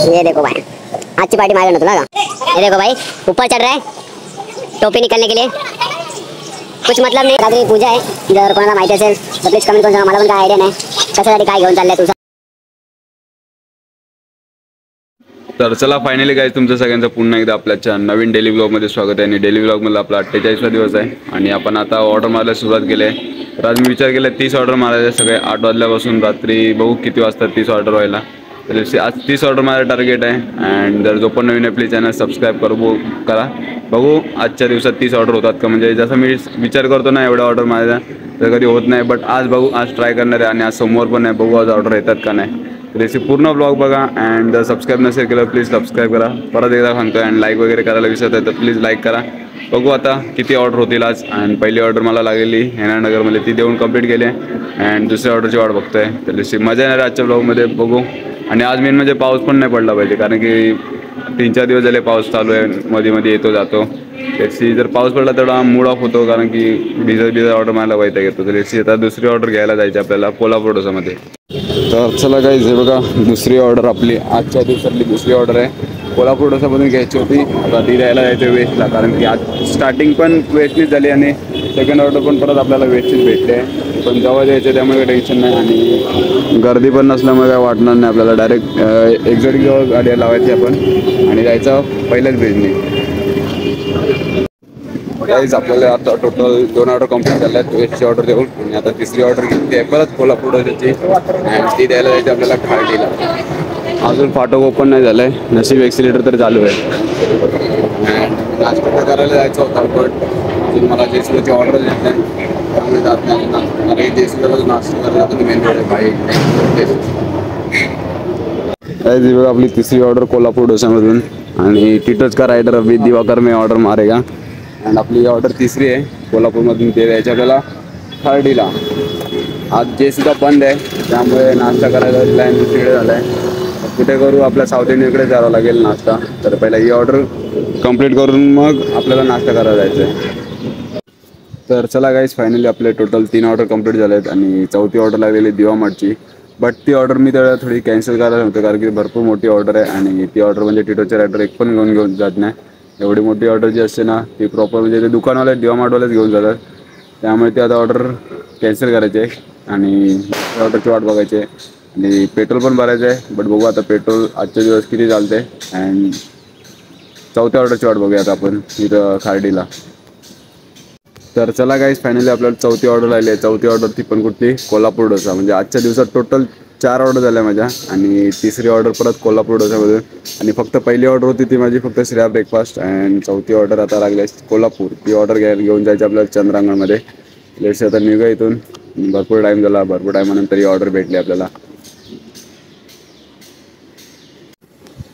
ये देखो भाई, आज की पार्टी मार ना का। ये देखो भाई, ऊपर चढ़ रहा है टोपी निकलने के लिए, कुछ मतलब नाही। रात्री पूजा आहे, जर कोणाला माहिती असेल तर प्लीज कमेंट करून सांगा, मला पण काय आयडिया नाही कशासाठी काय घेऊन चाललंय तुझं। तर चला फायनली गाइस, तुमचं सगळ्यांचं पुन्हा एकदा आपल्या नवीन डेली ब्लॉगमध्ये स्वागत आहे। आणि डेली ब्लॉगमध्ये आपला 48वा दिवस आहे आणि आपण आता ऑर्डर मारायला सुरुवात केली आहे। तर आज मी विचार केला 30 ऑर्डर मारायचे, सगळे 8 वाजल्यापासून रात्री बघू किती वाजता 30 ऑर्डर व्हायला। तर आज 30 ऑर्डर माझं टार्गेट आहे। अँड जर जो पण नवीन आहे प्लीज चॅनल सबस्क्राईब करा, बघू आजच्या दिवसात 30 ऑर्डर होतात का। म्हणजे जसं मी विचार करतो ना एवढा ऑर्डर मारायचा तर कधी होत नाही, बट आज बघू, आज ट्राय करणार आहे। आणि आज सोमवार पण आहे, बघू आज ऑर्डर येतात का नाही। तर पूर्ण ब्लॉग बघा अँड जर सबस्क्राईब नसेल केलं प्लीज सबस्क्राईब करा, परत एकदा सांगतो। अँड लाईक वगैरे करायला विसरत आहे तर प्लीज लाईक करा। बघू आता किती ऑर्डर होतील आज। अँड पहिली ऑर्डर मला लागलेली हेनानगरमध्ये, ती देऊन कंप्लीट केली आहे अँड दुसऱ्या ऑर्डरची वाट बघतोय। तर मजा येणार आजच्या ब्लॉगमध्ये, बघू। आणि आज मेन म्हणजे पाऊस पण नाही पडला पाहिजे, कारण की 3-4 दिवस झाले पाऊस चालू आहे, मध्ये मध्ये येतो जातो। त्याची जर पाऊस पडला तेवढा मूड ऑफ होतो, कारण की बिझर ऑर्डर मला वाईट घेतो। तर याची आता दुसरी ऑर्डर घ्यायला जायची आपल्याला कोल्हापूर डोसामध्ये। तर चला गाईज, हे बघा दुसरी ऑर्डर आपली आजच्या दिवसातली दुसरी ऑर्डर आहे। कोल्हापूर डोसामधून घ्यायची होती, आता ती द्यायला जायचं वेस्टला, कारण की आज स्टार्टिंग पण वेस्टनीच झाली आणि सेकंड ऑर्डर पण परत आपल्याला वेस्टनीच भेटते। पण जवळ द्यायचं त्यामुळे काही टेन्शन नाही आणि गर्दी पण नसल्यामुळे काय वाटणार नाही आपल्याला। डायरेक्ट एक्झॅक्ट जवळ गाडी लावायची आपण आणि जायचं पहिल्याच ब्रिजने। गाईज आपल्याला आता टोटल 2 ऑर्डर कंप्लीट झाल्या आहेत वेस्टची ऑर्डर देऊन, आणि आता तिसरी ऑर्डर घेतली आहे परत कोल्हापूर डोसाची आणि ती द्यायला जायची आपल्याला खार्डीला। अजून फाटक ओपन नाही झालं आहे, नशीब एक्सिलेटर तर चालू आहे। नाश्ता करायला जायचं होता पण मला जेसीची ऑर्डर देत नाही त्यामुळे जात नाही। मला जेसीला नाश्ता करायला तर मेन रोड आहे भाई। बघा आपली तिसरी ऑर्डर कोल्हापूर डोसामधून, आणि टिटोच का रायडर अभी दिवाकर में ऑर्डर मारेगा। अँड आपली ऑर्डर तिसरी आहे कोल्हापूरमधून, ते द्यायचं आपल्याला खार्डीला। आज जेसीचा बंद आहे त्यामुळे नाश्ता करायला प्लॅन दुसरीकडे झाला आहे। कुठे करू, आपल्या साऊथ इंडियनकडे जावं लागेल नाश्ता। तर पहिला ही ऑर्डर कंप्लीट करून मग आपल्याला नाश्ता करायला जायचं आहे। तर चला गाईज, फायनली आपले टोटल 3 ऑर्डर कंप्लीट झाले आहेत आणि चौथी ऑर्डर लागलेली दिवा मार्टची। बट ती ऑर्डर मी त्याला थोडी कॅन्सल करायला होतं, कारण की भरपूर मोठी ऑर्डर आहे आणि ती ऑर्डर म्हणजे टिटोचे रायडर एक पण घेऊन जात नाही। एवढी मोठी ऑर्डर जी असते ना ती प्रॉपर म्हणजे ते दुकानवाले दिवा मार्टवालेच घेऊन जातात, त्यामुळे ती आता ऑर्डर कॅन्सल करायची आहे आणि ऑर्डरची वाट बघायची आहे। आणि पेट्रोल पण भरायचं आहे, बट बघू आता पेट्रोल आजच्या दिवस किती चालते। अँड चौथ्या ऑर्डरची वाट बघूया आता आपण इथं खार्डीला। तर चला गाईज, फायनली आपल्याला चौथी ऑर्डर आली आहे। चौथी ऑर्डर ती पण कुठली, कोल्हापूर डोसा। म्हणजे आजच्या दिवसात टोटल 4 ऑर्डर झाल्या माझ्या, आणि तिसरी ऑर्डर परत कोल्हापूर डोसामधून। आणि फक्त पहिली ऑर्डर होती ती माझी फक्त श्रेया ब्रेकफास्ट, अँड चौथी ऑर्डर आता लागली आहे कोल्हापूर। ती ऑर्डर घेऊन जायची आपल्याला चंद्रांगणमध्ये। लेट्स आता निघा इथून, भरपूर टाईम झाला, भरपूर टायमानंतर ही ऑर्डर भेटली आपल्याला।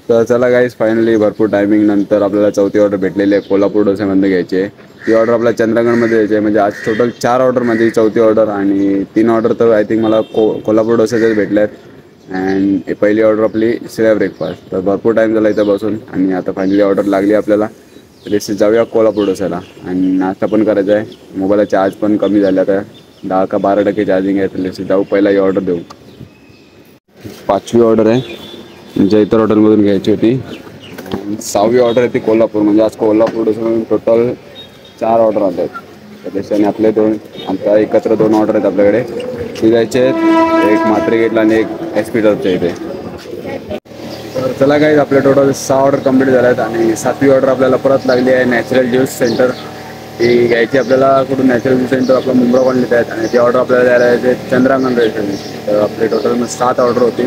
तर चला गाईज, फायनली भरपूर टायमिंग नंतर आपल्याला चौथी ऑर्डर भेटलेली आहे कोल्हापूर डोसामध्ये घ्यायची आहे। ती ऑर्डर आपल्या चंद्रगडमध्ये द्यायची आहे। म्हणजे आज टोटल 4 ऑर्डर म्हणजे चौथी ऑर्डर, आणि 3 ऑर्डर तर आय थिंक मला कोल्हापूर डोसाच्याच भेटल्या आहेत। अँड पहिली ऑर्डर आपली श्रेया ब्रेकफास्ट। तर भरपूर टाईम झाला इथं बसून, आणि आता फायनली ऑर्डर लागली आपल्याला। तर जाऊया कोल्हापूर डोसाला, आणि नाश्ता पण करायचा आहे। मोबाईलला चार्ज पण कमी झाला, आता 10 का 12% चार्जिंग आहे। तर जाऊ पहिला ही ऑर्डर देऊ। 5वी ऑर्डर आहे, जयतर हॉटेलमधून घ्यायची होती। 6वी ऑर्डर आहे ती कोल्हापूर। म्हणजे आज कोल्हापूर डोसामधून टोटल 4 ऑर्डर आले आहेत। तर त्याच्याने आपले आता एकत्र 2 ऑर्डर आहेत आपल्याकडे, ती द्यायचे आहेत, एक म्हात्रे गेटला आणि एक SP टर्फच्या इथे। तर चला गाईज, आपले टोटल 6 ऑर्डर कंप्लीट झाल्या आहेत, आणि 7वी ऑर्डर आपल्याला परत लागली आहे नॅचरल ज्यूस सेंटर। ती घ्यायची आपल्याला कुठून, नॅचरल ज्यूस सेंटर आपलं मुंब्रा कॉलनीत आहेत, आणि ती ऑर्डर आपल्याला द्यायला जायचे चंद्रांगण रेस्टॉरंट। तर आपले टोटल 7 ऑर्डर होती।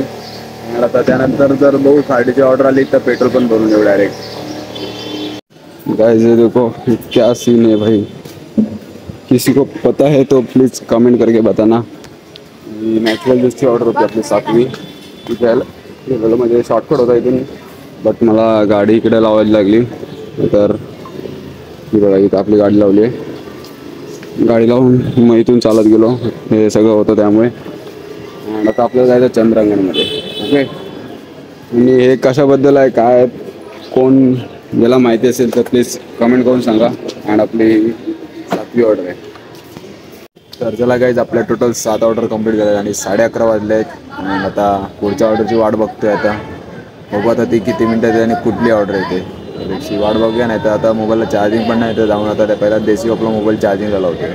आता त्यानंतर जर बघू खार्डीची ऑर्डर आली तर पेट्रोल पण भरून देऊ डायरेक्ट। गाइस ये देखो क्या सीन है भाई, किसी को पता है तो प्लीज कमेंट करके बताना। नॅचरल ज्यूसची ऑर्डर होती आपली 7वी। तिथे म्हणजे शॉर्टकट होता इथून, बट मला गाडी इकडे लावायला लागली। तर बघा इथं आपली गाडी लावली आहे, गाडी लावून मग इथून चालत गेलो, हे सगळं होतं त्यामुळे। आता आपल्याला जायचं चंद्रांगणमध्ये, ओके। आणि हे कशाबद्दल आहे, काय, कोण ज्याला माहिती असेल तर प्लीज कमेंट करून सांगा। अँड आपली 7वी ऑर्डर आहे। तर चला गाईज, आपल्या टोटल 7 ऑर्डर कंप्लीट झाल्या आणि 11:30 वाजले आहेत, आणि आता पुढच्या ऑर्डरची वाट बघतोय आता। बघू आता ती किती मिनटं येते आणि कुठली ऑर्डर येते. त्याची वाट बघूया, नाही तर आता मोबाईलला चार्जिंग पण नाही, तर जाऊन आता पहिला देसी आपला मोबाईल चार्जिंगला लावतो.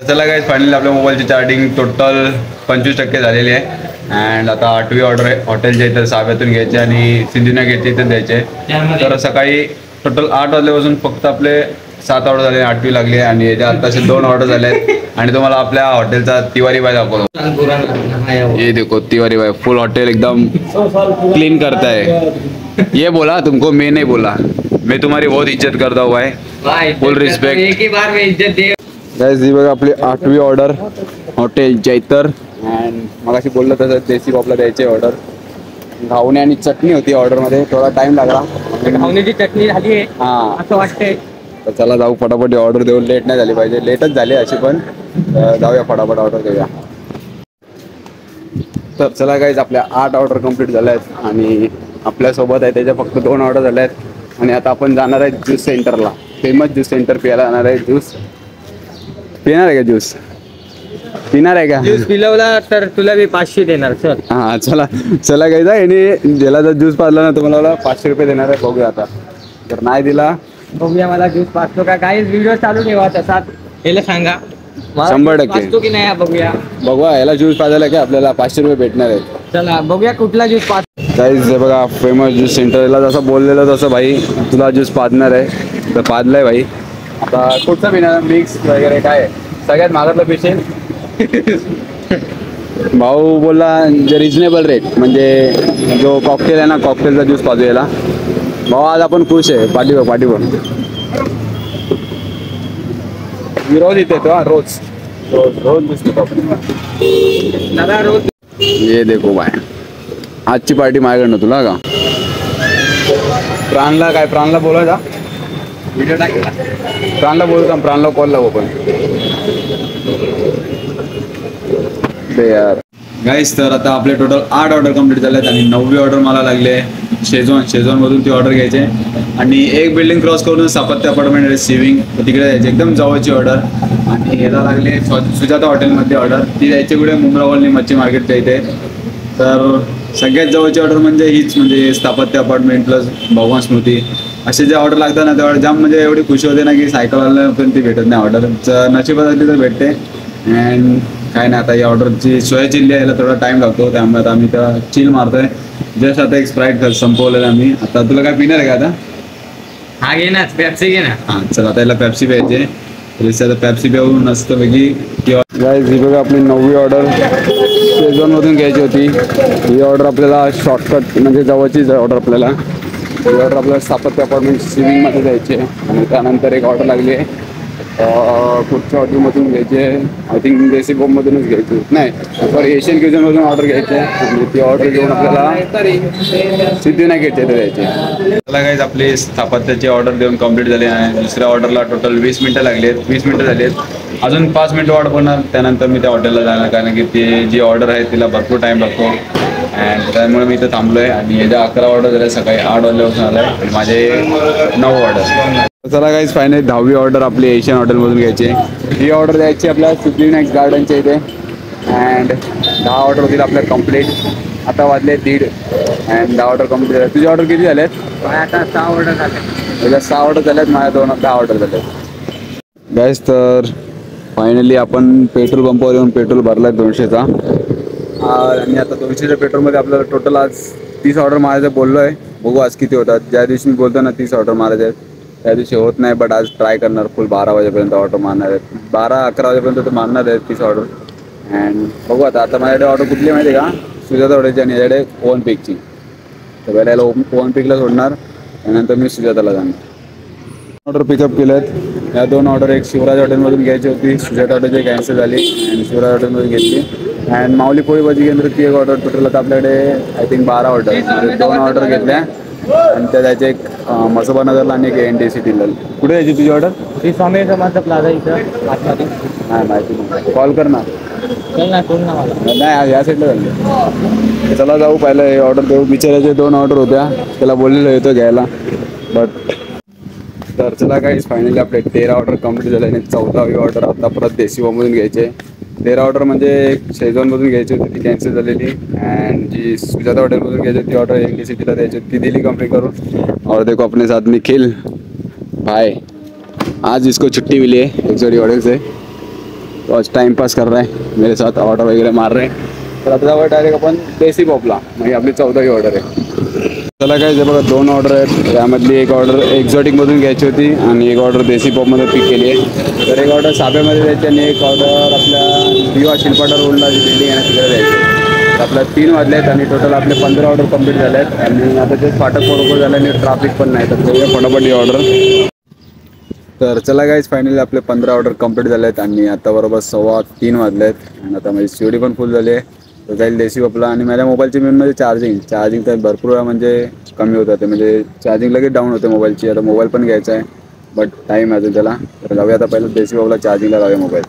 चला गाईज, फायनली आपल्या मोबाईलची चार्जिंग टोटल 25% झालेली आहे. अँड आता 8वी ऑर्डर आहे हॉटेलच्या इथं साव्यातून घ्यायची आणि सिंधुनगर इथं द्यायचे. तर सकाळी टोटल 8 वाजल्यापासून फक्त आपले 7 ऑर्डर झाले, 8वी लागली आणि याच्या आत्ताचे 2 ऑर्डर झाले आहेत. आणि तुम्हाला आपल्या हॉटेलचा तिवारी बाय दाखवतो. ये देखो तिवारी बाय, फुल हॉटेल एकदम क्लीन करता है. ये बोला तुमको, मैं नहीं बोला, मैं तुम्हारी बहुत इज्जत करता हूँ भाई, फुल रिस्पेक्ट. एक ही बार में इज्जत दे. गाइस ही बघा आपली 8वी ऑर्डर हॉटेल जैतर. अँड मग अशी बोललं तसं देसी पॉपला द्यायची ऑर्डर. घावणे आणि चटणी होती ऑर्डरमध्ये, थोडा टाइम लागला. घावण्याची चटणी झाली आहे हां, असं वाटतंय. तर चला जाऊ फटाफट ऑर्डर देऊन, लेट नाही झाली पाहिजे. लेटच झाली अशी पण, जाऊया फटाफट ऑर्डर देऊया. तर चला गाईज, आपल्या 8 ऑर्डर कंप्लीट झाल्या आहेत आणि आपल्यासोबत आहे त्याच्या फक्त 2 ऑर्डर झाल्या आहेत. आणि आता आपण जाणार आहे ज्यूस सेंटरला, फेमस ज्यूस सेंटर प्यायला जाणार आहे. ज्यूस पिणार आहे का? ज्यूस पिणार आहे का? ज्यूस पिलवला तर तुला बी 500 देणार सर. हां चला चला गाईज, याने ज्याला जर ज्यूस पाजला ना तुम्हाला 500 रुपये देणार आहे. बघूया आता, जर नाही दिला बघूया मला ज्यूस पाचतो का. काही व्हिडिओ चालू ठेवा तसाच, याला सांगा 100% पाचतो की नाही बघूया. बघूया, याला ज्यूस पाजायला काय आपल्याला 500 रुपये भेटणार आहेत. चला बघूया कुठला ज्यूस पाच. गाईज हे बघा, फेमस ज्यूस सेंटरला जसं बोललेलं तसं भाई तुला ज्यूस पाजणार आहे, तर पाजलाय भाई. आता कुठचं पिणार, मिक्स वगैरे काय आहे? सगळ्यात महागातलं पेशेल. भाऊ बोलला जे रिजनेबल रेट, म्हणजे जो कॉकटेल आहे ना, कॉकटेलचा ज्यूस पाजू याला. भाऊ आज आपण खुश आहे, पाठीवर पाठीवर रोज इथे तो रोज रोज रोज दिसतो. दादा रोज ये देखो बाय, आजची पार्टी माझ्याकडनं तुला का. प्राणला काय, प्राणला बोलायचा व्हिडिओ टाकला. प्राणला बोलू का, प्राणला कॉल लावू पण बे यार. गाईस तर आता आपले टोटल 8 ऑर्डर कंप्लीट झालेत आणि 9वी ऑर्डर मला लागले शेजवान मधून ती ऑर्डर घ्यायचे. आणि एक बिल्डिंग क्रॉस करून सापत्य अपार्टमेंट रिसिव्हिंग, तिकडे जायचे, एकदम जवळची ऑर्डर. आणि याला लागले सुजाता हॉटेलमध्ये ऑर्डर, ती द्यायची कुठे मुंब्रा कॉलनी मच्छी मार्केटच्या इथे. तर सगळ्यात जवळची ऑर्डर म्हणजे हीच, म्हणजे स्थापत्य अपार्टमेंट प्लस भगवान स्मृती. असे जे ऑर्डर लागतात ना तेवढं जाम म्हणजे एवढी खुशी होते ना की सायकलवाला पण ती भेटत नाही ऑर्डर. नशिबात असली तर भेटते. अँड काय नाही, आता या ऑर्डरची सोया चिल्ली यायला थोडा टाईम लागतो, त्यामुळे आता आम्ही त्या चिल मारतोय. जस्ट आता एक स्प्राईट संपवलेलं आम्ही. आता तुला काय पिणार आहे का आता? हा घे ना, पेप्सी घे ना. हां चला, आता याला पेप्सी प्यायचे. आता पेप्सी पिऊन नसतं पैकी किंवा गाईज ही बघा आपली 9वी ऑर्डर शेजवानमधून घ्यायची होती. ही ऑर्डर आपल्याला शॉर्टकट म्हणजे जवळचीच ऑर्डर आपल्याला. ही ऑर्डर आपल्याला स्थापत्य अपार्टमेंट सिव्हिंगमध्ये द्यायची आहे. आणि त्यानंतर एक ऑर्डर लागली आहे कुठच्या हॉटेलमधून घ्यायची आहे, आय थिंक देसी बॉम्बमधूनच घ्यायची, नाही सॉरी एशियन क्युझनमधून ऑर्डर घ्यायची आहे. आणि ती ऑर्डर घेऊन आपल्याला सिद्धिविनायकच्या इथे द्यायची आहे. त्याला गाईज आपली स्थापत्याची ऑर्डर देऊन कंप्लीट झाली आहे. दुसऱ्या ऑर्डरला टोटल 20 मिनटं लागली आहेत, 20 मिनटं झाली आहेत. अजून 5 मिनटं वाट पडणार, त्यानंतर मी त्या हॉटेलला जाणार, कारण की ती जी ऑर्डर आहे तिला भरपूर टाईम लागतो. अँड त्यामुळे मी इथं थांबलो आहे. आणि याच्या 11 ऑर्डर झाल्या, सकाळी 8 वाजल्यापासून आलं आहे आणि माझे 9 ऑर्डर. चला गाईज, फायनली 10वी ऑर्डर आपली एशियन हॉटेलमधून घ्यायची. ही ऑर्डर द्यायची आपल्या सिद्धिविनायक गार्डनच्या इथे. अँड 10 ऑर्डर होतील आपल्या कंप्लीट. आता वाजले 1:30 अँड 10 ऑर्डर कंप्लीट झाल्या. तुझी ऑर्डर किती झाल्यात? आता 6 ऑर्डर झाले. त्याच्या 6 ऑर्डर झाल्यात, माझ्या 10 ऑर्डर झाल्यात. गाईज तर फायनली आपण पेट्रोल पंपावर येऊन पेट्रोल भरला आहे 200चा. आणि आता 200च्या पेट्रोलमध्ये आपल्याला टोटल आज 30 ऑर्डर मारायचं बोललो आहे. बघू आज किती होतात. ज्या दिवशी मी बोलतो ना 30 ऑर्डर मारायचे आहेत त्या दिवशी होत नाही, बट आज ट्राय करणार. फुल 12 वाजेपर्यंत ऑर्डर मारणार आहेत, 12-11 वाजेपर्यंत तर मारणार आहेत 30 ऑर्डर. अँड बघू आता माझ्याकडे ऑर्डर कुठली माहिती आहे का, सुजाता ऑर्डरची आणि याच्याकडे ओवन पिकची. तर पहिला याला ओवन पिकला सोडणार, त्यानंतर मी सुजाताला जाणार. ऑर्डर पिकअप केलं आहेत. या 2 ऑर्डर एक शिवराज हॉटेलमधून घ्यायची होती, सुजाता हॉटेलची कॅन्सल झाली आणि शिवराज हॉटेलमधून घेतली. अँड माऊली पोळी भाजी केंद्राची एक ऑर्डर टोटल आता आपल्याकडे आय थिंक 12 ऑर्डर, 2 ऑर्डर घेतल्या. आणि त्या जायचे एक मसोबा नगरला आणि एक NTCTला. कुठे यायची तुझी ऑर्डर? श्री स्वामी समर्थ प्लाझा इथं आतमध्ये. नाही माहिती नाही, कॉल कर ना. चल ना, कोण ना मला नाही या साईडला झाले. चला जाऊ पहिलं हे ऑर्डर देऊ. बिचाराचे 2 ऑर्डर होत्या, त्याला बोललेलो येतो घ्यायला, बट तर चला काहीच फायनली आपले 13 ऑर्डर कंप्लीट झाले आणि 14वी ऑर्डर आता परत देसी बॉम्बमधून घ्यायचे. 13 ऑर्डर म्हणजे एक शेजवानमधून घ्यायची होती ती कॅन्सल झालेली अँड जी सुजाता हॉटेलमधून घ्यायची होती ती ऑर्डर एनके सिटीला द्यायची होती ती दिली कंप्लीट करून। और देखो अपने साथ निखिल भाई, आज इसको छुट्टी मिली है एक्सोडी ऑर्डर से, तो आज टाइम पास कर रहा है मेरे साथ, ऑर्डर वगैरह मार रहे हैं। तर आता जाऊया डायरेक्ट आपण देसी पॉपला, म्हणजे आपली 14वी ऑर्डर आहे। चला काय जे बघा 2 ऑर्डर आहेत, त्यामधली एक ऑर्डर एक्झॉटिकमधून घ्यायची होती आणि एक ऑर्डर देसी पॉपमध्ये पिक केली आहे। तर एक ऑर्डर साब्यामध्ये द्यायची आणि एक ऑर्डर आपल्या दिवा शिल्पाटा रोडला जी बिल्डिंग आहे ना तिकडे द्यायची। तर आपल्या 3 वाजले आहेत आणि टोटल आपले 15 ऑर्डर कंप्लीट झाले आहेत आणि आता ते फाटक बरोबर झालं आणि ट्रॅफिक पण नाही, तर तेवढ्या फटाफट ही ऑर्डर। तर चला गाईज फायनली आपले 15 ऑर्डर कंप्लीट झाले आहेत आणि आता बरोबर 2:15 वाजले आहेत आणि आता माझी सीडी पण फुल झाली आहे। तर जाईल देसी पॉपला आणि माझ्या मोबाईलची मेनमध्ये चार्जिंग तर भरपूर वेळा म्हणजे कमी होतं ते, म्हणजे चार्जिंग लगेच डाऊन होते मोबाईलची। आता मोबाईल पण घ्यायचा आहे बट टाईम आहे अजून त्याला, तर जाऊया आता पहिलं देसी पॉपला चार्जिंगला लावूया मोबाईल।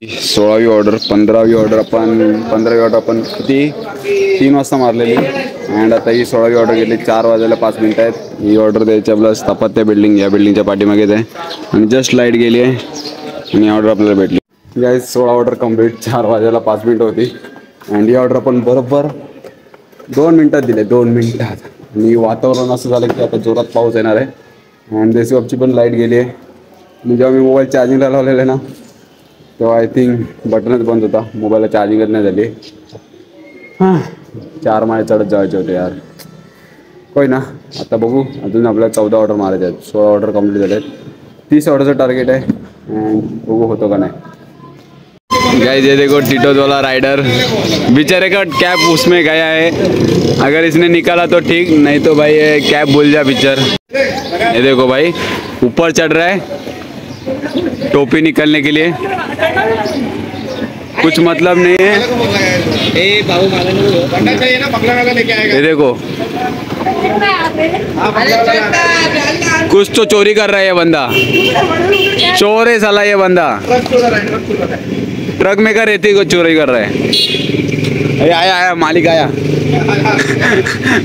16वी ऑर्डर 15वी ऑर्डर आपण किती 3 वाजता मारलेली अँड आता ही 16वी ऑर्डर घेतली 4 वाजायला 5 मिनटं आहेत। ही ऑर्डर द्यायची आपलं स्थापत्य बिल्डिंग, या बिल्डिंगच्या पाठीमागेच आहे आणि जस्ट लाईट गेली आहे आणि ऑर्डर आपल्याला भेटली। गाईज 16 ऑर्डर कंप्लीट, 4 वाजायला 5 मिनटं होती अँड ही ऑर्डर आपण बरोबर 2 मिनटात दिले, 2 मिनटात। आणि वातावरण असं झालं की आता जोरात पाऊस येणार आहे अँड देसी पॉपची पण लाईट गेली आहे आणि जेव्हा मी मोबाईल चार्जिंगला लावलेलं आहे ना तेव्हा आय थिंक बटनच बंद होता, मोबाईलला चार्जिंगच नाही झाली। 4 माळे चढत जायचे होते यार, कोय ना। आता बघू, अजून आपल्याला 14 ऑर्डर मारायचे आहेत, 16 ऑर्डर कंप्लीट झाले आहेत, 30 ऑर्डरचं टार्गेट आहे अँड बघू होतो का नाही। गाइस ये देखो टिटोज वाला राइडर, बेचारे का कैप उसमें गया है, अगर इसने निकाला तो ठीक, नहीं तो भाई ये कैप भूल जा पिक्चर। ये देखो भाई ऊपर चढ़ रहा है टोपी निकलने के लिए, कुछ मतलब नहीं है। ये देखो कुछ तो चोरी कर रहा है ये बंदा, चोर है साला ये बंदा, ट्रक में का रेती को चोरी कर रहा है। आया मालिक आया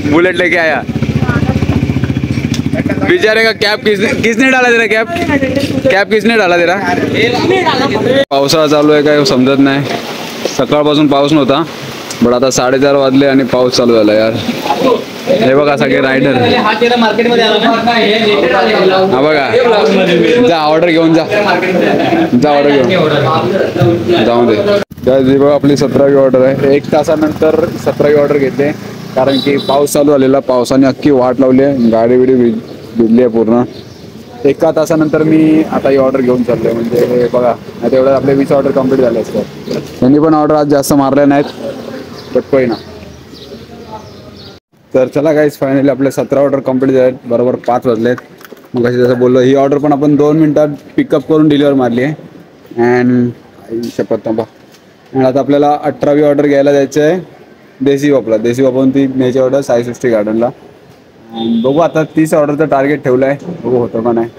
बुलेट लेके आया। बेचारे का कैप किसने डाला तेरा कैप किसने डाला तेरा? पावसाळा चालू आहे काय समजत नाही, सकाळपासून पाऊस नव्हता बट आता 4:30 वाजले आणि पाऊस चालू झाला यार। हे बघा सगळे रायडर, हा बघा जा ऑर्डर घेऊन जा ऑर्डर घेऊन जाऊन दे। बघा आपली 17वी ऑर्डर आहे, 1 तासानंतर 17वी ऑर्डर घेतली कारण की पाऊस चालू झालेला, पावसाने अख्खी वाट लावली आहे, गाडी बिडी भिजली आहे पूर्ण। 1 तासानंतर मी आता ही ऑर्डर घेऊन चाललोय, म्हणजे बघा आता एवढं आपले 20 ऑर्डर कंप्लीट झाले असतात। त्यांनी पण ऑर्डर आज जास्त मारल्या नाहीत बट कोई ना। तर चला गाईज फायनली आपले 17 ऑर्डर कंप्लीट झालेत, बरोबर 5 वाजलेत। मग अशी जसं बोललो ही ऑर्डर पण आपण 2 मिनटात पिकअप करून डिलिव्हर मारली आहे अँड शपथ थांबा। आणि आता आपल्याला 18वी ऑर्डर घ्यायला जायचं आहे देसी पॉपला, देसी पॉपवरून ती न्यायची ऑर्डर साई सृष्टी गार्डनला। बघू आता 30 ऑर्डरचं टार्गेट ठेवलं आहे, बघू होतं का नाही।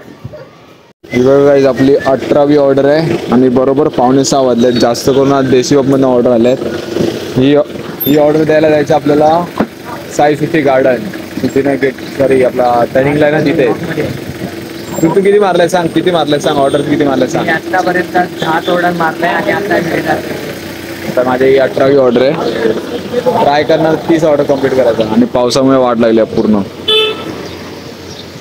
गाईज आपली 18वी ऑर्डर आहे आणि बरोबर 5:45 वाजलेत, जास्त करून आज देसी पॉपमधून ऑर्डर आले आहेत। ही ऑर्डर द्यायला जायचं आपल्याला साई सृष्टी गार्डन, तिथे गेट सॉरी आपला टर्निंगला आहे ना तिथे। तू किती मारलाय सांग, किती मारलाय सांग, ऑर्डर किती मारलाय सांग। आतापर्यंत 7 ऑर्डर मारलाय आणि आता तर माझी 18वी ऑर्डर आहे, ट्राय करणार 30 ऑर्डर कंप्लीट करायचा आणि पावसामुळे वाट लागली पूर्ण।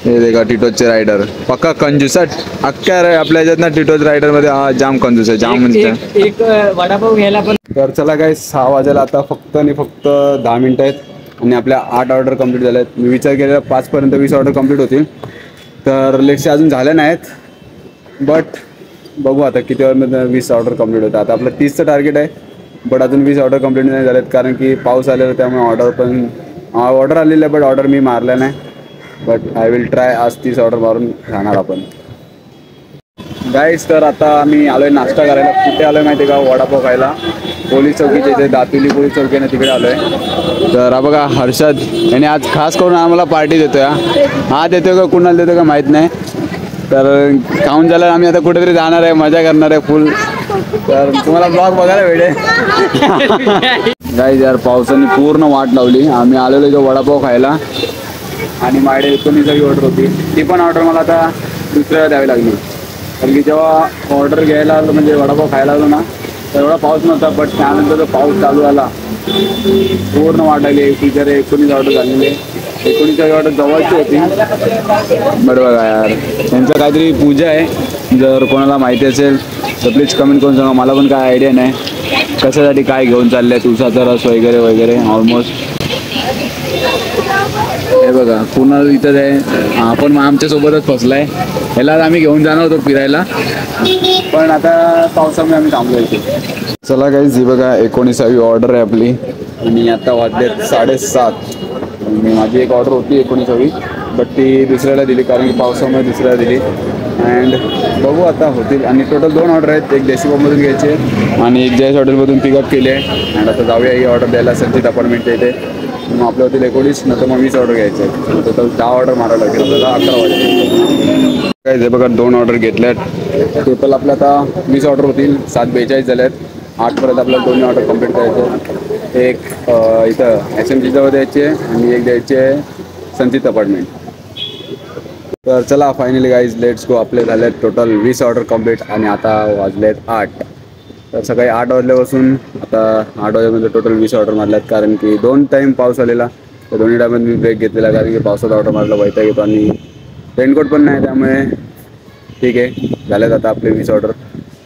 हे देखा टिटोजचे रायडर पक्का कंजूस अख्ख्या आपल्या ह्याच्यात ना टिटोज रायडर मध्ये हा जाम कंजूस आहे, जाम म्हणजे एक वडापाव घ्यायला पण। तर चला काय 6 वाजायला आता फक्त 10 मिनिटं आहेत आणि आपल्या 8 ऑर्डर कंप्लीट झाल्या आहेत। मी विचार केलेला 5 पर्यंत 20 ऑर्डर कंप्लीट होतील, तर लेक्चर अजून झाले नाहीत बट बघू आता किती वेळामध्ये 20 ऑर्डर कंप्लीट होतात। आता आपलं 30चं टार्गेट आहे बट अजून 20 ऑर्डर कंप्लीट नाही झालेत कारण की पाऊस आलेला, त्यामुळे ऑर्डर आलेलं आहे बट ऑर्डर मी मारल्या नाही, बट आय विल ट्राय आज 30 ऑर्डर मारून राहणार आपण। गाईस तर आता आम्ही आलोय नाश्ता करायला, कुठे आलोय माहिती आहे का, वडापाव खायला पोलीस चौकीच्या इथे, दातिवली पोलीस चौकी आहे ना तिकडे आलोय। तर हा बघा हर्षद याने आज खास करून आम्हाला पार्टी देतोय, हा देतोय का कुणाला देतोय का माहीत नाही। तर खाऊन झालं आम्ही आता कुठेतरी जाणार आहे, मजा करणार आहे फुल, तर तुम्हाला ब्लॉग बघायला भेटेल। गाईस यार पावसाने पूर्ण वाट लावली, आम्ही आलेलो इथं वडापाव खायला आणि माझ्या 19वी ऑर्डर होती, ती पण ऑर्डर मला आता दुसऱ्याला द्यावी लागली कारण की जेव्हा ऑर्डर घ्यायला आलो म्हणजे वडापाव खायला आलो ना एवढा पाऊस नव्हता, बट त्यानंतर जो पाऊस चालू झाला पूर्ण वाटायले की जर 19 ऑर्डर झालेले. 19 ऑर्डर जवळची होती. बरं बघा यार, त्यांचं काहीतरी पूजा आहे. जर कोणाला माहिती असेल तर प्लीज कमेंट करून सांगा. मला पण काय आयडिया नाही कशासाठी काय घेऊन चालले आहेत. उसाचा रस वगैरे वगैरे ऑलमोस्ट. हे बघा कुणाल इथंच आहे. आपण आमच्यासोबतच फसलाय. ह्याला आम्ही घेऊन जाणार होतो फिरायला, पण आता पावसामुळे आम्ही थांबलो इथे. चला गाईज, ही बघा 19वी ऑर्डर आहे आपली आणि आता वाजलेत 7:30. माझी एक ऑर्डर होती 19वी, बट ती दुसऱ्याला दिली कारण की पावसामुळे दुसऱ्याला दिली. अँड बघू आता होतील. आणि टोटल 2 ऑर्डर आहेत. एक देशी बॉम्बमधून घ्यायचे आणि एक जयस हॉटेलमधून पिकअप केली आहे. अँड आता जाऊया ही ऑर्डर द्यायला संचित अपार्टमेंटच्या इथे. मग आपल्या होतील 19, नंतर मग 20 ऑर्डर घ्यायचे आहेत. टोटल 10 ऑर्डर मारावं लागेल आपल्याला 11 वाजता. काय जे बघा 2 ऑर्डर घेतल्यात. टोटल आपल्या आता 20 ऑर्डर होतील. 7:42 झाल्यात. 8पर्यंत आपल्याला 2 ऑर्डर कंप्लीट करायचे. एक इथं SMG जवळ द्यायचे आणि एक द्यायचे संचित अपार्टमेंट. तर चला फायनली गाईज लेट्स गो. आपले झालेत टोटल 20 ऑर्डर कंप्लीट आणि आता वाजलेत 8. तर सकाळी 8 वाजल्यापासून आता 8 वाजेपर्यंत टोटल 20 ऑर्डर मारल्यात. कारण की 2 टाईम पाऊस आलेला, तर दोन्ही टायमात मी ब्रेक घेतलेला कारण की पावसात ऑर्डर मारला वैताग येतो आणि रेनकोट पण नाही, त्यामुळे ठीक आहे. झाल्यात आता आपले 20 ऑर्डर.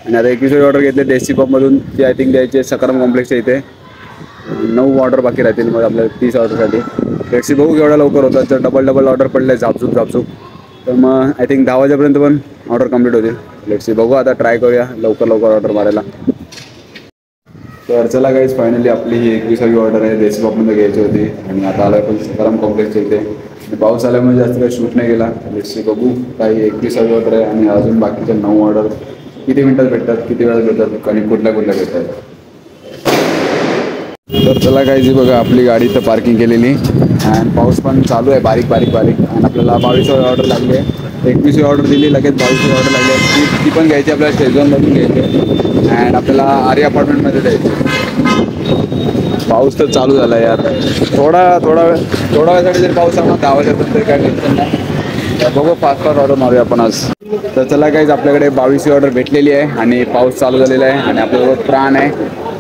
आणि आता 21वी ऑर्डर घेतले देसी पबमधून. ती आय थिंक द्यायचे सकारम कॉम्प्लेक्सच्या इथे. 9 ऑर्डर बाकी राहतील मग आपल्या 30 ऑर्डरसाठी. टॅक्सी बघू केवढ्या लवकर होतात. जर डबल ऑर्डर पडले झापझूप तर मग आय थिंक 10 वाजेपर्यंत पण ऑर्डर कंप्लीट होतील. टॅक्सी बघू आता, ट्राय करूया लवकर ऑर्डर मारायला. तर चला गाईज, फायनली आपली ही 21वी ऑर्डर आहे. देसी पबमध्ये घ्यायची होती आणि आता आला पण सकारम कॉम्प्लेक्सच्या इथे. पाऊस आल्यामुळे जास्त काही शूट नाही केला. टॅक्सी बघू काही 21वी ऑर्डर आहे आणि अजून बाकीच्या 9 ऑर्डर किती मिनटात भेटतात, किती वेळात भेटतात आणि कुठल्या भेटतात. तर चला गाईज, बघा आपली गाडी तर पार्किंग केलेली आणि पाऊस पण चालू आहे बारीक. आणि आपल्याला 22वी ऑर्डर लागली आहे. 21वी ऑर्डर दिली, लगेच 22वी ऑर्डर लागली आहे. ती पण घ्यायची आपल्याला स्टेशनमधून घ्यायची अँड आपल्याला आर्य अपार्टमेंटमध्ये द्यायची. पाऊस तर चालू झाला यार. थोडा वेळासाठी जरी पाऊस आला 10 वाजेपर्यंत तरी काय टेन्शन नाही. बघू फास्ट ऑर्डर मारूया आपण आज. तर चला गाईज, आपल्याकडे 22वी ऑर्डर भेटलेली आहे आणि पाऊस चालू झालेला आहे आणि आपल्याबरोबर प्राण आहे.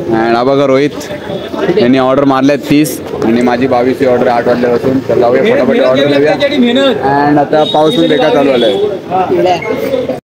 अँड हा बघा रोहित यांनी ऑर्डर मारल्या 30 आणि माझी 22वी ऑर्डर 8 वाजल्यापासून. तर लावूया फटाफट ऑर्डर देऊया. अँड आता पाऊस पण बेकार चालू झाला आहे.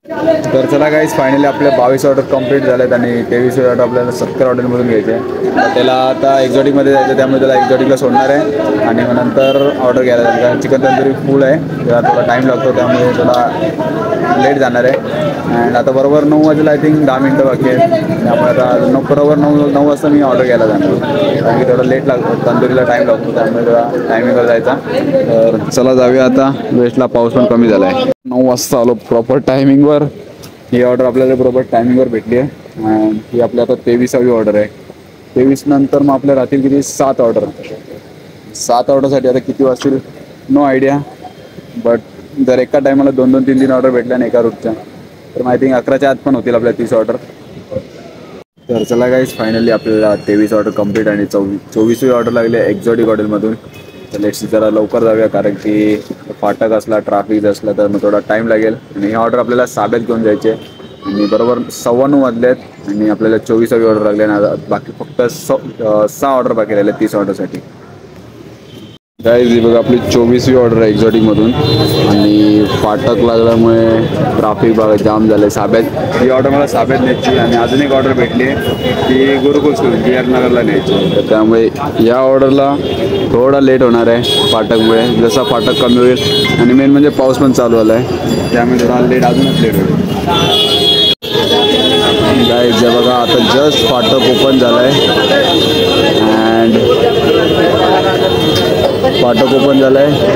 तर चला गाईज, फायनली आपल्या 22 ऑर्डर कंप्लीट झाल्यात आणि 23वी ऑर्डर आपल्याला 70 हॉटेलमधून घ्यायचे आहे. तर त्याला आता एक्झॉटिकमध्ये जायचं, त्यामुळे त्याला एक्झॉटिकला सोडणार आहे आणि मग नंतर ऑर्डर घ्यायला जाईल. कारण चिकन तंदुरी फूड आहे, त्याला थोडा टाईम लागतो, त्यामुळे थोडा लेट जाणार आहे. अँड आता बरोबर 9 वाजेला आय थिंक 10 मिनटं बाकी आहे. त्यामुळे आता बरोबर 9 वाजता मी ऑर्डर घ्यायला जाणार कारण की थोडा लेट लागतो, तंदुरीला टाईम लागतो, त्यामुळे थोडा टायमिंगवर जायचा. तर चला जाऊया आता. वेस्टला पाऊस पण कमी झाला आहे. 9 वाजता आलो प्रॉपर टायमिंगवर. ही ऑर्डर आपल्याला बरोबर टायमिंगवर भेटली आहे. ही आपली आता 23वी ऑर्डर आहे. 23 नंतर मग आपल्या राहतील किती 7 ऑर्डर. 7 ऑर्डरसाठी आता किती वाजतील नो आयडिया, बट जर एका टायमाला 2-2, 3-3 ऑर्डर भेटल्या ना एका रूटच्या, तर आय थिंक 11च्या आत पण होतील आपल्या 30 ऑर्डर. तर चला गाईज, फायनली आपल्याला 23 ऑर्डर कंप्लीट आणि 24वी ऑर्डर लागली आहे एक्झॉटिक हॉटेलमधून. तर लेट्स जरा लवकर जाऊया कारण की फाटक असला, ट्रॅफिक असला तर मग थोडा टाईम लागेल. आणि ही ऑर्डर आपल्याला साब्यात घेऊन जायची आहे आणि बरोबर 9:15 वाजलेत आणि आपल्याला 24वी ऑर्डर लागले ना. बाकी फक्त 6 ऑर्डर बाकी राहिले 30 ऑर्डरसाठी. गाईज ही बघा आपली 24वी ऑर्डर आहे एक्झॉटिकमधून आणि फाटक लागल्यामुळे ट्रॅफिक बघा जाम झालं आहे. साब्यात ही ऑर्डर मला साब्यात न्यायची आणि अजून एक ऑर्डर भेटली ती गुरुकुल स्कूल BR नगरला न्यायची. तर त्यामुळे या ऑर्डरला थोडा लेट होणार आहे फाटकमुळे. जसा फाटक कमी होईल आणि मेन म्हणजे पाऊस पण चालू झाला आहे, त्यामुळे थोडा अजूनच लेट होईल. गाईज बघा आता जस्ट फाटक ओपन झालं आहे अँड फाटक ओपन झालं आहे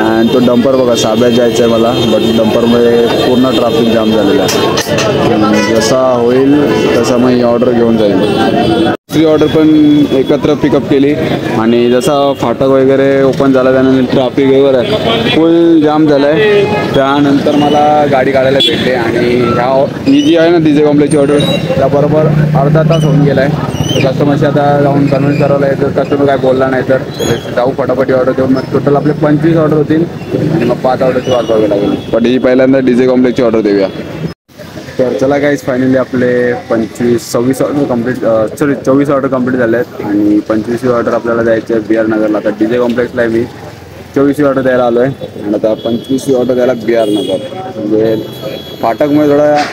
अँड तो डंपर बघा साब्यात जायचं आहे मला, बट डंपरमध्ये पूर्ण ट्रॅफिक जाम झालेला आहे. जसा होईल तसा मग ही ऑर्डर घेऊन जाईल. दुसरी ऑर्डर पण एकत्र पिकअप केली आणि जसा फाटक वगैरे ओपन झाला त्यानंतर ट्रॅफिक वगैरे फुल जाम झालं आहे. त्यानंतर मला गाडी काढायला भेटले आणि ही जी आहे ना DJ कॉम्प्लेक्सची ऑर्डर त्याबरोबर अर्धा तास होऊन गेला आहे. कस्टमरशी आता जाऊन कन्व्हिन्स करावं आहे, तर कस्टमर काय बोलला नाही तर जाऊ फटाफट ऑर्डर देऊन. मग टोटल आपले 25 ऑर्डर होतील आणि मग 5 ऑर्डरची वाट बघावी लागेल. पण ही पहिल्यांदा DJ कॉम्प्लेक्सची ऑर्डर देऊया. तर चला गाईज फायनली आपले 26 order complete, sorry 24 order complete झाले आहेत आणि 25वी ऑर्डर आपल्याला द्यायची आहे बी आर नगरला. आता DJ कॉम्प्लेक्सला आहे मी, 24वी ऑर्डर द्यायला आलो आहे आणि आता 25वी ऑर्डर द्यायला बी आर नगर. म्हणजे फाटकमुळे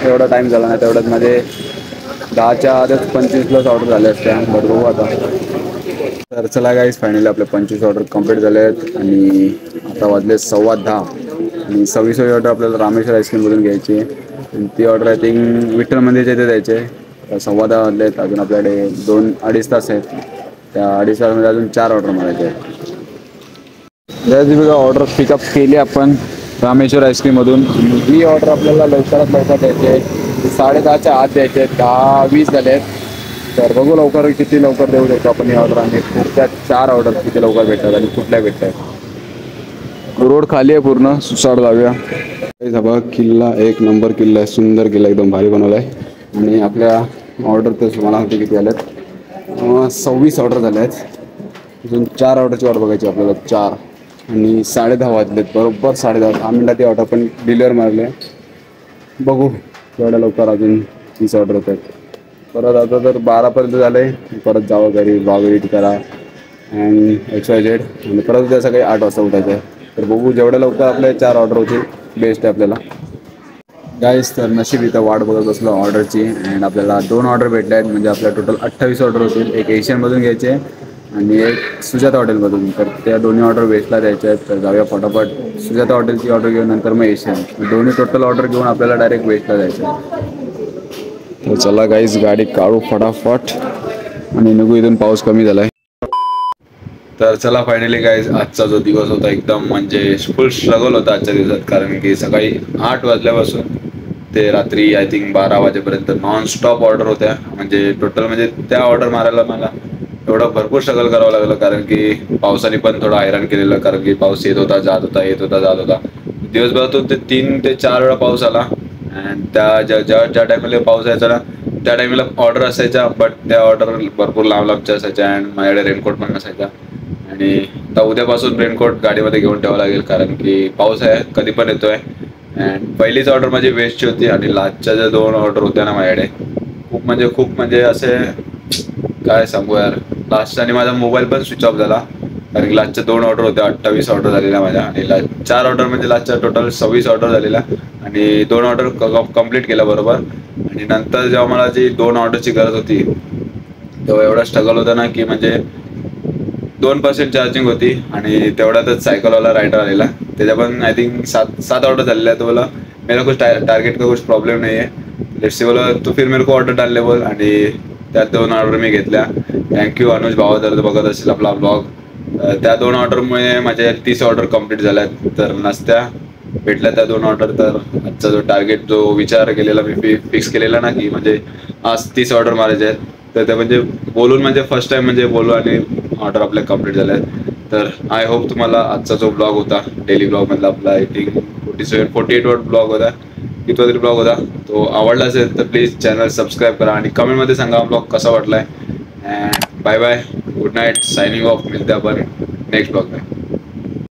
एवढा टाईम झाला नाही, तेवढ्यात मध्ये 10च्या आधीच 25+ ऑर्डर झाले असत्या. बरं बघू आता. तर चला गाईज फायनली आपले 25 ऑर्डर कम्प्लीट झाले आहेत आणि आता वाजले 10:15 आणि 26वी ऑर्डर आपल्याला रामेश्वर आईस्क्रीममधून घ्यायची आहे आणि ती ऑर्डर आय थिंक विठ्ठल मंदिरच्या इथे द्यायची आहे. 10:15 वाजले आहेत, अजून आपल्याकडे 2-2.5 तास आहेत. त्या 2.5 तासामध्ये अजून 4 ऑर्डर मारायचे आहेत. जर बघा ऑर्डर पिकअप केली आपण रामेश्वर आईस्क्रीममधून. ही ऑर्डर आपल्याला लवकरात लवकर द्यायची आहे, 10:30च्या आत द्यायचे आहेत. 10:20 झाले आहेत. तर बघू लवकर किती लवकर देऊ शकतो आपण ही ऑर्डर आणि पुढच्या 4 ऑर्डर किती लवकर भेटतात आणि कुठल्या भेटतात. रोड खाली आहे पूर्ण, सुसाड जाऊया. बघा किल्ला एक नंबर किल्ला आहे, सुंदर किल्ला, एकदम भारी बनवला आहे. आणि आपल्या ऑर्डर तर मला होते किती झाल्यात, 26 ऑर्डर झाले आहेत. अजून 4 ऑर्डरची वाट बघायची आपल्याला, 4 आणि 10:30 वाजलेत, बरोबर 10:30 मिनिटात ती ऑर्डर पण डिलिव्हर मारले. बघू तेवढ्या लवकर अजून 30 ऑर्डर होत आहेत. परत आता तर 12पर्यंत झालं आहे, परत जावं घरी, ब्लॉग एडिट करा अँड XYZ आणि परत उद्या सकाळी 8 वाजता उठायचं आहे. तर बघू जेवढ्या लवकर आपले 4 ऑर्डर होतील बेस्ट आहे आपल्याला. गाईस तर नशीब इथं वाट बघत बसलो ऑर्डरची अँड आपल्याला 2 ऑर्डर भेटले आहेत. म्हणजे आपल्या टोटल 28 ऑर्डर होतील. एक एशियनमधून घ्यायचे आणि एक सुजाता हॉटेलमधून. तर त्या दोन्ही ऑर्डर वेस्टला द्यायच्या आहेत. तर जाऊया फटाफट सुजाता हॉटेलची ऑर्डर घेऊन नंतर मग एशियन. दोन्ही टोटल ऑर्डर घेऊन आपल्याला डायरेक्ट वेस्टला जायचं आहे. तर चला गाईज गाडी काढू फटाफट आणि निघू इथून, पाऊस कमी झाला आहे. तर चला फायनली गाईज आजचा जो दिवस होता एकदम म्हणजे फुल स्ट्रगल होता आजच्या दिवसात. कारण की सकाळी 8 वाजल्यापासून ते रात्री आय थिंक 12 वाजेपर्यंत नॉनस्टॉप ऑर्डर होत्या. म्हणजे टोटल म्हणजे त्या ऑर्डर मारायला मला एवढं भरपूर स्ट्रगल करावं लागलं. कारण की पावसाने पण थोडं हैराण केलेलं. कारण की पाऊस येत होता जात होता, येत होता जात होता. दिवसभरातून ते 3 ते 4 वेळा पाऊस आला. अँड त्या ज्या टायमाला पाऊस यायचा ना त्या टायमाला ऑर्डर असायच्या, बट त्या ऑर्डर भरपूर लांब लांबच्या असायच्या अँड माझ्याकडे रेनकोट पण नसायचा. आणि आता उद्यापासून रेनकोट गाडीमध्ये घेऊन ठेवावं लागेल कारण की पाऊस आहे कधी पण येतोय. अँड पहिलीच ऑर्डर माझी वेस्टची होती आणि लास्टच्या ज्या 2 ऑर्डर होत्या ना माझ्याकडे खूप म्हणजे असे काय सांगू यार. लास्ट आणि माझा मोबाईल पण स्विच ऑफ झाला कारण की लास्टच्या 2 ऑर्डर होत्या. 28 ऑर्डर झालेल्या माझ्या आणि 4 ऑर्डर म्हणजे लास्टच्या टोटल 26 ऑर्डर झालेल्या आणि 2 ऑर्डर कम्प्लीट केल्या बरोबर. आणि नंतर जेव्हा मला जी 2 ऑर्डरची गरज होती तेव्हा एवढा स्ट्रगल होता ना की म्हणजे 2% चार्जिंग होती आणि तेवढ्यातच सायकलवाला रायडर आलेला. त्याच्या पण आय थिंक 7 ऑर्डर झालेला आहे. तो बोला मेरा कुछ टारगेट का कुछ प्रॉब्लेम नाही आहे, लेट्स सी बोला तो फिर मेरे को ऑर्डर डालने बोल. आणि त्या 2 ऑर्डर मी घेतल्या. थँक्यू अनुज भावा जर बघत असेल आपला ब्लॉग. त्या 2 ऑर्डरमुळे माझ्या 30 ऑर्डर कम्प्लीट झाल्यात. तर नसत्या भेटल्या त्या 2 ऑर्डर तर आजचा जो टार्गेट जो विचार केलेला मी फिक्स केलेला ना की म्हणजे आज 30 ऑर्डर मारायचे आहेत तर ते म्हणजे बोलून म्हणजे फर्स्ट टाइम म्हणजे बोलू आणि ऑर्डर आपल्या कम्प्लीट झाल्या आहेत. तर आय होप तुम्हाला आजचा जो ब्लॉग होता डेली ब्लॉगमधला आपला आय थिंक 48 वर ब्लॉग होता, कितवा तरी ब्लॉग होता, तो आवडला असेल तर प्लीज चॅनल सबस्क्राईब करा आणि कमेंटमध्ये सांगा ब्लॉग कसा वाटलाय. And bye bye, good night, signing off. मिळते आपण नेक्स्ट ब्लॉगमध्ये.